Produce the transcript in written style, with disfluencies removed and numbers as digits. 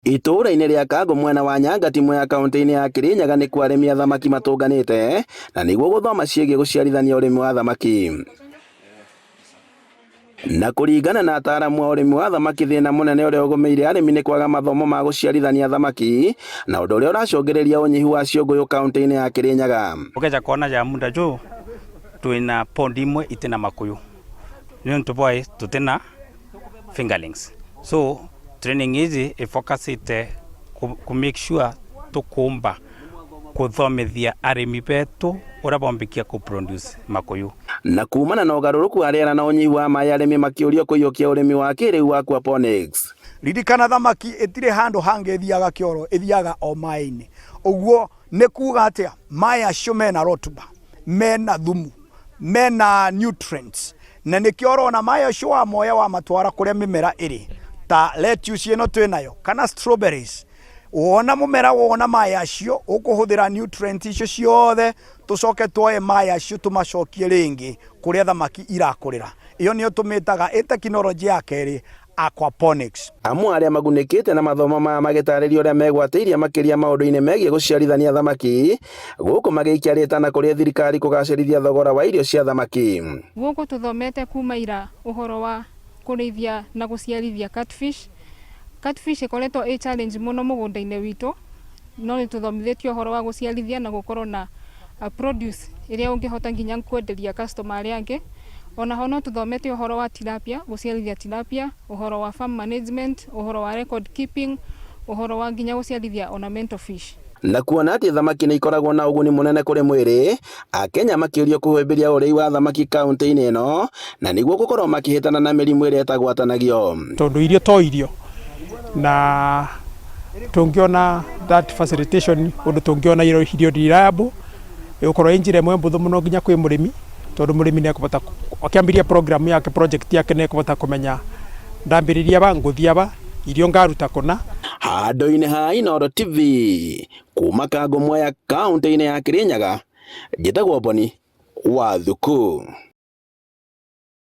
Itũũra-inĩ rĩa Kango mwena wa Nyanga timu ya kaunti-inĩ ya Kirinyaga nĩ kwa arĩmi a thamaki matũnganĩte na nĩguo gũthoma ciĩgiĩ gũciarithania ũrĩmi wa thamaki. Na kũringana na ataaramu a ũrĩmi wa thamaki, thĩna mũnene ũrĩa ũgũmĩire arĩmi nĩ kwaga mathomo ma gũciarithania thamaki, na ũndũ ũrĩa ũracũngĩrĩria ũnyihu wa ciũngũyũ kaunti-inĩ ya Kirinyaga. Ukeja kuona ja muda juu twina pond imwe itina makuyu nĩ ntũboe tutina fingerlings, so training hizi ifocusite ku make sure tukumba kuthomithia arĩmi betu ũrĩa bombikia ku produce makuyu. Na kumana na ũgarũrũku wa rĩera na ũnyihu wa maĩ, arĩmi makĩũrio kũiyũkia ũrĩmi wa kĩrĩu wa aquaponics. Ririkana thamaki itire handũ hangĩ ithiaga kĩoro, ithiaga o maĩ-inĩ. Ũguo nĩ kuuga atĩa maĩ acio mena rotuba, mena thumu, mena nutrients, na nĩkĩo ũrona maĩ acio wa moya wa matwara kũrĩa mĩmera ĩrĩ ta lettuce ĩno twĩnayo kana strawberries. Wona mũmera wona maĩ acio ũkũhũthĩra nutrients icio ciothe, tũcoke tuoye maĩ acio tũmacokie rĩngĩ kũrĩa thamaki irakũrĩra. Iyo nĩyo tũmĩtaga tekinoronjĩ ya kerĩ, aquaponics. Amwe arĩa magunĩkĩte na mathomo maya magĩtarĩria ũrĩa megwatĩirie makĩria maũndũ-inĩ megiĩ gũciarithania thamaki, gũkũ magĩikia rĩtana kũrĩ thirikari kũgacĩrithia thogora wa irio cia thamaki. Gũkũ tũthomete kuma ira ũhoro wa kũrĩithia na gũciarithia catfish. Catfish ĩkoretwo ĩ challenge mũno mũgũnda-inĩ witũ, no nĩ tũthomithĩtio ũhoro wa gũciarithia na gũkorwo na produce ĩrĩa ũngĩhota nginya kwenderia customer arĩa angĩ. Ona ho no tũthomete ũhoro wa tilapia, gũciarithia tilapia, ũhoro wa farm management, ũhoro wa record keeping, ũhoro wa nginya gũciarithia ornamental fish. Na kuona atĩ thamaki nĩ ikoragwo na ũguni mũnene kũrĩ mwĩrĩ, Akenya makĩũrio kũhĩmbĩria ũrĩi wa thamaki kaunti-inĩ ĩno na nĩguo gũkorwo makĩhĩtana na mĩrimũ ĩrĩa ĩtagwatanagio. Tondũ irio to irio na tũngĩona that facilitation, ũndũ tũngĩona irio reliable, ĩgũkorwo ĩ njĩra ĩmwe mbũthũ mũno nginya kwĩ mũrĩmi, tondũ mũrĩmi nĩ ekũbota akĩambĩrĩria program yake, project yake nĩ ekũbota kũmenya ndambĩrĩria ba ngũthia ba irio ngaruta kũna. Handũ-inĩ ha Inooro TV kuma Kango Mwea kaunti-inĩ ya Kirinyaga, njĩtagwo Boni Wathuku.